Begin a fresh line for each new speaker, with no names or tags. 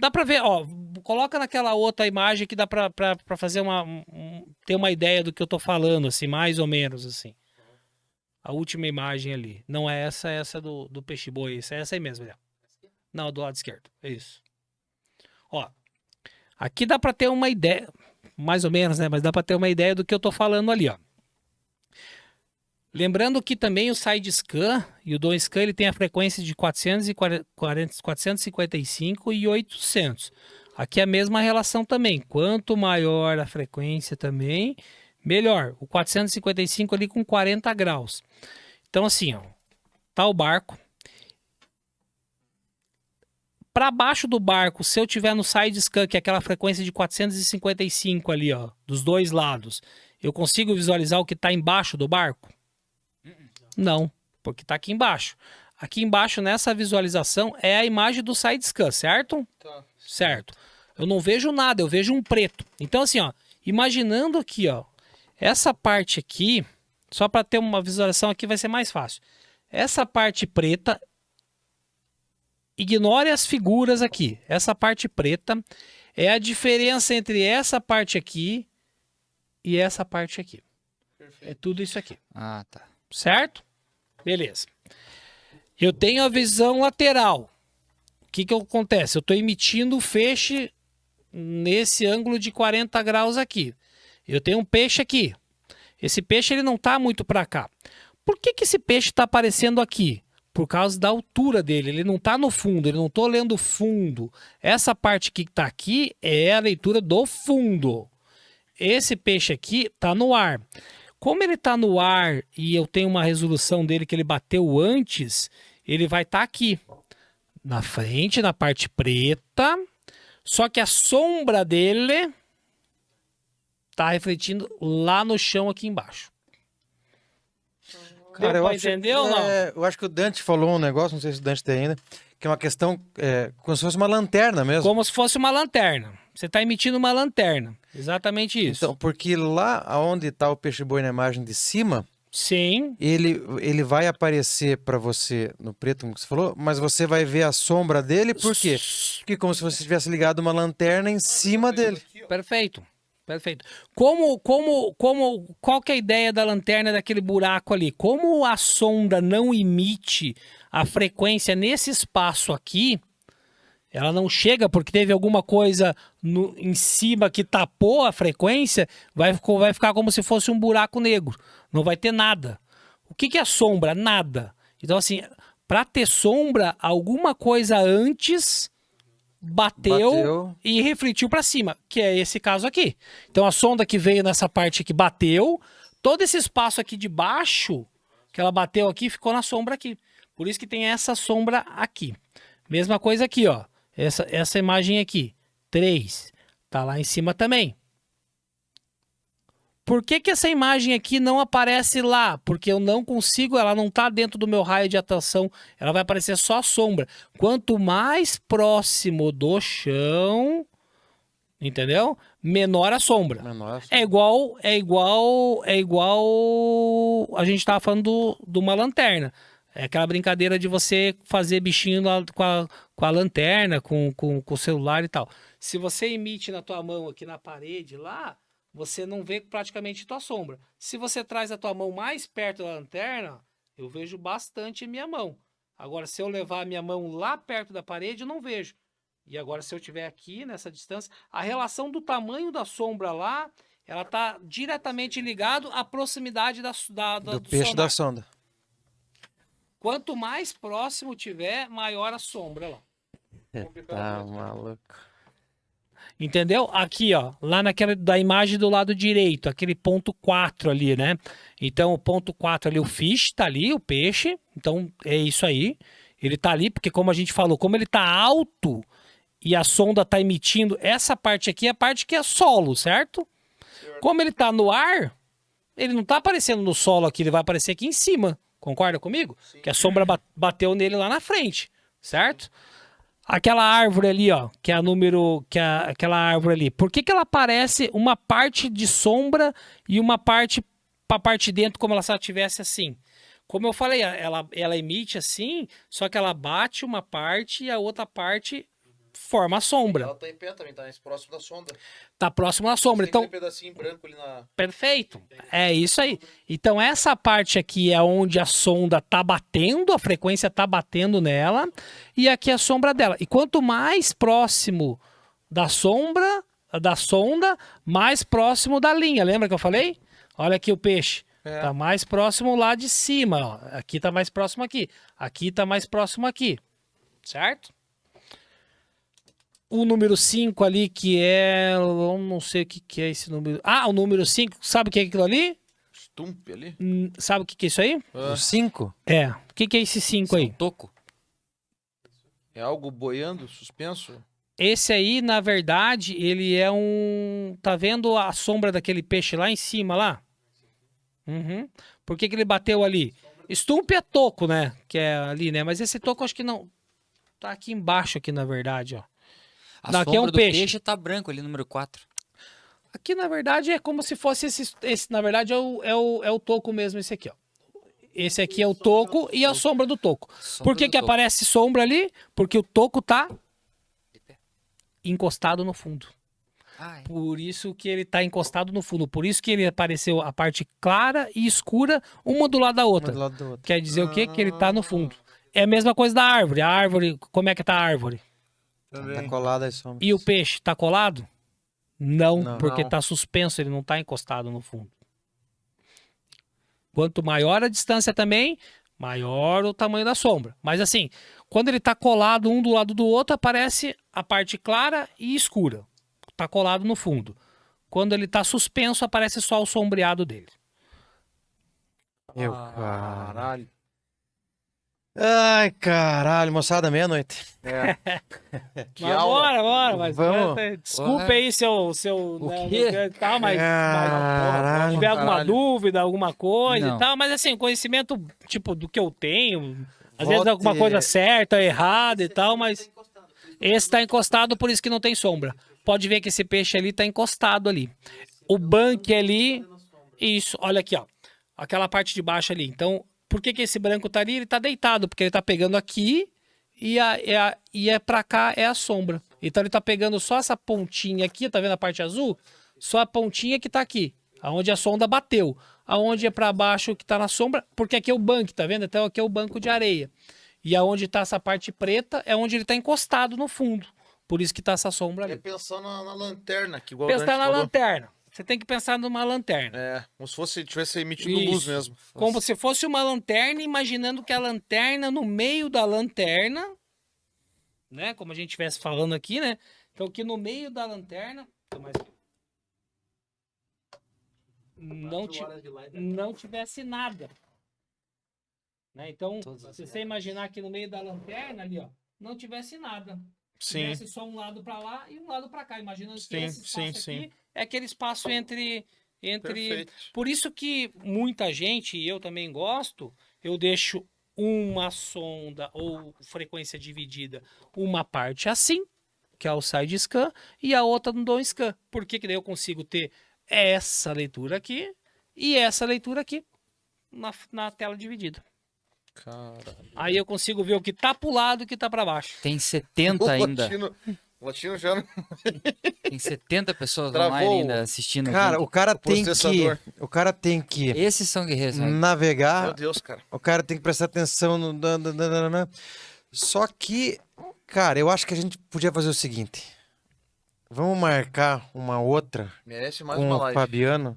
Dá pra ver, ó, coloca naquela outra imagem que dá pra fazer ter uma ideia do que eu tô falando, assim, mais ou menos, assim. A última imagem ali. Não é essa, é essa do peixe-boi, é essa aí mesmo, ali, ó. Não, do lado esquerdo, é isso. Ó, aqui dá pra ter uma ideia, mais ou menos, né, mas dá pra ter uma ideia do que eu tô falando ali, ó. Lembrando que também o side scan e o down scan ele tem a frequência de 455 e 800. Aqui é a mesma relação também. Quanto maior a frequência também, melhor. O 455 ali com 40 graus. Então assim, ó, tá o barco. Para baixo do barco, se eu tiver no side scan, que é aquela frequência de 455 ali, ó, dos dois lados, eu consigo visualizar o que está embaixo do barco? Não, porque está aqui embaixo. Aqui embaixo, nessa visualização, é a imagem do side scan, certo?
Tá.
Certo. Eu não vejo nada, eu vejo um preto. Então, assim, ó, imaginando aqui, ó, essa parte aqui, só para ter uma visualização aqui vai ser mais fácil. Essa parte preta, ignore as figuras aqui. Essa parte preta é a diferença entre essa parte aqui e essa parte aqui.
Perfeito.
É tudo isso aqui.
Ah, tá.
Certo? Beleza. Eu tenho a visão lateral. O que acontece? Eu estou emitindo o feixe nesse ângulo de 40 graus aqui. Eu tenho um peixe aqui. Esse peixe ele não está muito para cá. Por que esse peixe está aparecendo aqui? Por causa da altura dele. Ele não está no fundo, ele não está olhando o fundo. Essa parte que está aqui é a leitura do fundo. Esse peixe aqui está no ar. Como ele está no ar e eu tenho uma resolução dele que ele bateu antes, ele vai estar aqui, na frente, na parte preta, só que a sombra dele está refletindo lá no chão aqui embaixo.
Cara, eu acho,
entender ou não?
eu acho que o Dante falou um negócio, não sei se o Dante tem ainda, que é uma questão, como se fosse uma lanterna mesmo.
Como se fosse uma lanterna. Você está emitindo uma lanterna. Exatamente isso.
Então, porque lá onde está o peixe-boi na imagem de cima,
sim,
ele vai aparecer para você no preto, como você falou, mas você vai ver a sombra dele, por quê? Porque como se você tivesse ligado uma lanterna em cima dele.
perfeito. Perfeito. Qual que é a ideia da lanterna daquele buraco ali? Como a sonda não emite a frequência nesse espaço aqui, ela não chega porque teve alguma coisa em cima que tapou a frequência, vai ficar como se fosse um buraco negro. Não vai ter nada. O que é sombra? Nada. Então, assim, para ter sombra, alguma coisa antes bateu e refletiu para cima, que é esse caso aqui. Então, a sonda que veio nessa parte aqui bateu, todo esse espaço aqui de baixo, que ela bateu aqui, ficou na sombra aqui. Por isso que tem essa sombra aqui. Mesma coisa aqui, ó. Essa imagem aqui, 3, tá lá em cima também. Por que essa imagem aqui não aparece lá? Porque eu não consigo, ela não tá dentro do meu raio de atuação, ela vai aparecer só a sombra. Quanto mais próximo do chão, entendeu? Menor a sombra. É igual a gente tava falando de uma lanterna. É aquela brincadeira de você fazer bichinho lá com a lanterna, com o celular e tal. Se você emite na tua mão aqui na parede lá, você não vê praticamente tua sombra. Se você traz a tua mão mais perto da lanterna, eu vejo bastante minha mão. Agora, se eu levar a minha mão lá perto da parede, eu não vejo. E agora, se eu estiver aqui nessa distância, a relação do tamanho da sombra lá, ela está diretamente ligado à proximidade
do peixe
sonar.
da sonda.
Quanto mais próximo tiver, maior a sombra lá.
Tá maluco.
Entendeu? Aqui, ó, lá naquela da imagem do lado direito, aquele ponto 4 ali, né? Então, o ponto 4 ali, o fish tá ali, o peixe. Então, é isso aí. Ele tá ali, porque como a gente falou, como ele tá alto e a sonda tá emitindo, essa parte aqui é a parte que é solo, certo? Como ele tá no ar, ele não tá aparecendo no solo aqui, ele vai aparecer aqui em cima. Concorda comigo? Sim. Que a sombra bateu nele lá na frente, certo? Aquela árvore ali, ó, que é a número, aquela árvore ali. Por que ela aparece uma parte de sombra e uma parte para parte de dentro, como ela se ela tivesse assim? Como eu falei, ela emite assim, só que ela bate uma parte e a outra parte forma a sombra.
Ela tá em pé também, tá mais próximo da sombra.
Tá próximo da sombra.
Tem
Então,
aquele pedacinho branco ali na...
perfeito. É isso aí. Então, essa parte aqui é onde a sonda tá batendo, a frequência tá batendo nela, e aqui é a sombra dela. E quanto mais próximo da sombra, da sonda, mais próximo da linha. Lembra que eu falei? Olha aqui o peixe. Tá mais próximo lá de cima, ó. Aqui tá mais próximo aqui. Aqui tá mais próximo aqui. Certo? O número 5 ali, que é... Eu não sei o que é esse número. Ah, o número 5. Sabe o que é aquilo ali?
Stump ali.
Sabe o que é isso aí?
O 5?
É. O que é esse 5 aí?
Toco.
É algo boiando, suspenso?
Esse aí, na verdade, ele é um... Tá vendo a sombra daquele peixe lá em cima, lá? Uhum. Por que ele bateu ali? Stump é toco, né? Que é ali, né? Mas esse toco acho que não... Tá aqui embaixo, aqui, na verdade, ó.
A
Não, aqui é
sombra
um
do
peixe.
peixe tá branco ali, número 4.
Aqui, na verdade, é como se fosse esse na verdade, é o toco mesmo, esse aqui, ó. Esse aqui é o toco e a sombra do toco. Por que aparece sombra ali? Porque o toco tá encostado no fundo.
Ai.
Por isso que ele tá encostado no fundo. Por isso que ele apareceu a parte clara e escura, uma do lado da
Um
outra.
do lado do outro.
Quer dizer o quê? Que ele tá no fundo. É a mesma coisa da árvore. A árvore, como é que tá a árvore?
Tá colado as sombras.
E o peixe tá colado? Não,
Não.
porque
Não.
tá suspenso, ele não tá encostado no fundo. Quanto maior a distância também, maior o tamanho da sombra. Mas assim, quando ele tá colado um do lado do outro, aparece a parte clara e escura. Tá colado no fundo. Quando ele tá suspenso, aparece só o sombreado dele.
Meu cara.
Caralho.
Ai, caralho, moçada, meia-noite.
Que
Mas
aula.
bora, mas
Vamos.
desculpa aí seu
O
né,
quê?
tal, mas
Caralho.
se tiver alguma
Caralho.
dúvida, alguma coisa
Não.
e tal, mas assim, conhecimento tipo do que eu tenho, às
Volte-
vezes alguma coisa certa, errada e tal, mas esse tá encostado, por isso que não tem sombra. Pode ver que esse peixe ali tá encostado ali. O banque ali, isso, olha aqui, ó. Aquela parte de baixo ali. Então, por que esse branco tá ali? Ele tá deitado, porque ele tá pegando aqui e é pra cá é a sombra. Então ele tá pegando só essa pontinha aqui, tá vendo a parte azul? Só a pontinha que tá aqui, aonde a sonda bateu. Aonde é pra baixo que tá na sombra, porque aqui é o banco, tá vendo? Então aqui é o banco de areia. E aonde tá essa parte preta é onde ele tá encostado no fundo. Por isso que tá essa sombra
É
ali.
pensar na lanterna, que igual o
Pensar
Dante
na
falou.
lanterna. Você tem que pensar numa lanterna.
É, como se fosse, tivesse emitindo
Isso.
luz mesmo.
Como se fosse uma lanterna, imaginando que a lanterna, no meio da lanterna, né? Como a gente estivesse falando aqui, né? Então, que no meio da lanterna. Não tivesse nada. Né? Então, se você imaginar que no meio da lanterna ali, ó, não tivesse nada.
Sim.
Tivesse só um lado para lá e um lado para cá. Imaginando que
Sim,
esse espaço
sim,
aqui é aquele espaço entre
Perfeito.
por isso que muita gente, e eu também gosto, eu deixo uma sonda ou frequência dividida, uma parte assim, que é o side scan, e a outra no down scan. Por que daí eu consigo ter essa leitura aqui e essa leitura aqui na tela dividida.
Caralho.
Aí eu consigo ver o que tá pro lado e o que tá para baixo.
Tem 70 ainda.
O latino já não...
Tem 70 pessoas
Travou
online ainda assistindo.
Cara,
junto.
o cara tem que.
processador.
O cara tem que
Esses são guerreiros. né?
Meu
navegar.
Deus, cara.
O cara tem que prestar atenção no. Só que, cara, eu acho que a gente podia fazer o seguinte. Vamos marcar uma outra
Merece mais
com
uma
o
live.
Fabiano.